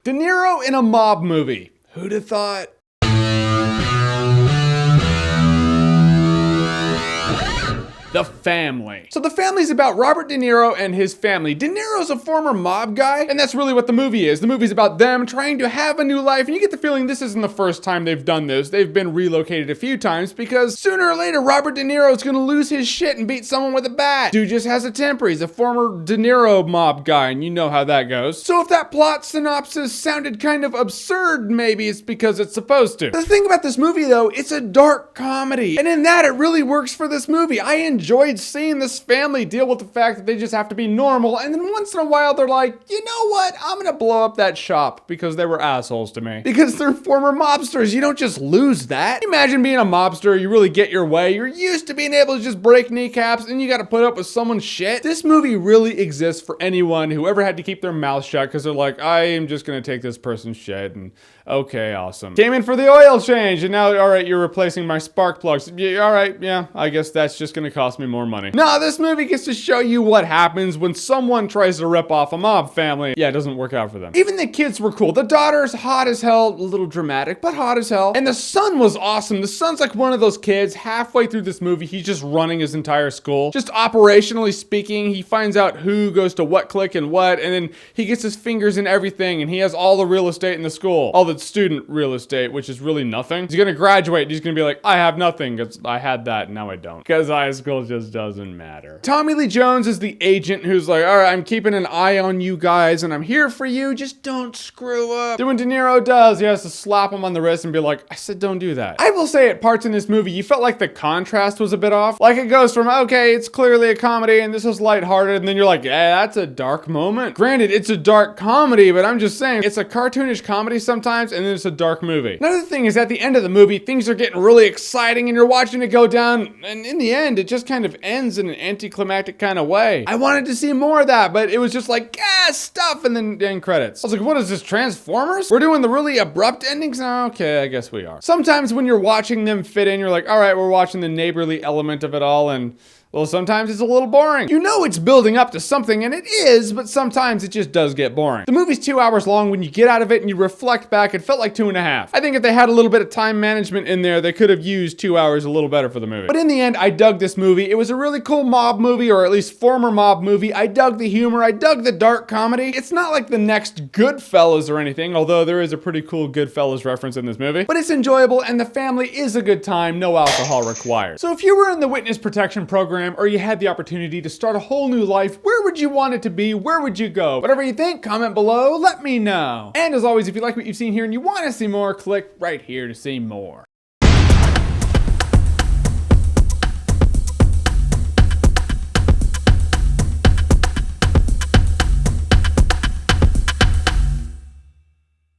De Niro in a mob movie. Who'd have thought? The Family. So The Family's about Robert De Niro and his family. De Niro's a former mob guy, and that's really what the movie is. The movie's about them trying to have a new life, and you get the feeling this isn't the first time they've done this. They've been relocated a few times because sooner or later, Robert De Niro's gonna lose his shit and beat someone with a bat. Dude just has a temper. He's a former De Niro mob guy, and you know how that goes. So if that plot synopsis sounded kind of absurd, maybe it's because it's supposed to. The thing about this movie, though, it's a dark comedy, and in that, it really works for this movie. I enjoyed seeing this family deal with the fact that they just have to be normal, and then once in a while they're like, you know what, I'm gonna blow up that shop because they were assholes to me. Because they're former mobsters, you don't just lose that. Imagine being a mobster, you really get your way, you're used to being able to just break kneecaps, and you gotta put up with someone's shit. This movie really exists for anyone who ever had to keep their mouth shut because they're like, I am just gonna take this person's shit, and okay, awesome. Came in for the oil change, and now, all right, you're replacing my spark plugs. Yeah, all right, yeah, I guess that's just gonna cost me more money. No, this movie gets to show you what happens when someone tries to rip off a mob family. Yeah, it doesn't work out for them. Even the kids were cool. The daughter's hot as hell, a little dramatic, but hot as hell. And the son was awesome. The son's like one of those kids, halfway through this movie, he's just running his entire school. Just operationally speaking, he finds out who goes to what clique and what, and then he gets his fingers in everything, and he has all the real estate in the school. All the student real estate, which is really nothing. He's gonna graduate, and he's gonna be like, I have nothing, because I had that, and now I don't. Because high school just doesn't matter. Tommy Lee Jones is the agent who's like, all right, I'm keeping an eye on you guys, and I'm here for you, just don't screw up. Then when De Niro does, he has to slap him on the wrist and be like, I said don't do that. I will say at parts in this movie, you felt like the contrast was a bit off. Like it goes from, okay, it's clearly a comedy, and this is lighthearted, and then you're like, yeah, that's a dark moment. Granted, it's a dark comedy, but I'm just saying, it's a cartoonish comedy sometimes, and then it's a dark movie. Another thing is at the end of the movie, things are getting really exciting, and you're watching it go down, and in the end, it just kind of ends in an anticlimactic kind of way. I wanted to see more of that, but it was just like, stuff, and then end credits. I was like, what is this, Transformers? We're doing the really abrupt endings? Oh, okay, I guess we are. Sometimes when you're watching them fit in, you're like, all right, we're watching the neighborly element of it all, and well, sometimes it's a little boring. You know it's building up to something, and it is, but sometimes it just does get boring. The movie's 2 hours long. When you get out of it and you reflect back, it felt like 2.5. I think if they had a little bit of time management in there, they could have used 2 hours a little better for the movie. But in the end, I dug this movie. It was a really cool mob movie, or at least former mob movie. I dug the humor. I dug the dark comedy. It's not like the next Goodfellas or anything, although there is a pretty cool Goodfellas reference in this movie. But it's enjoyable, and The Family is a good time. No alcohol required. So if you were in the witness protection program, or you had the opportunity to start a whole new life, where would you want it to be? Where would you go? Whatever you think, comment below, let me know. And as always, if you like what you've seen here and you want to see more, click right here to see more.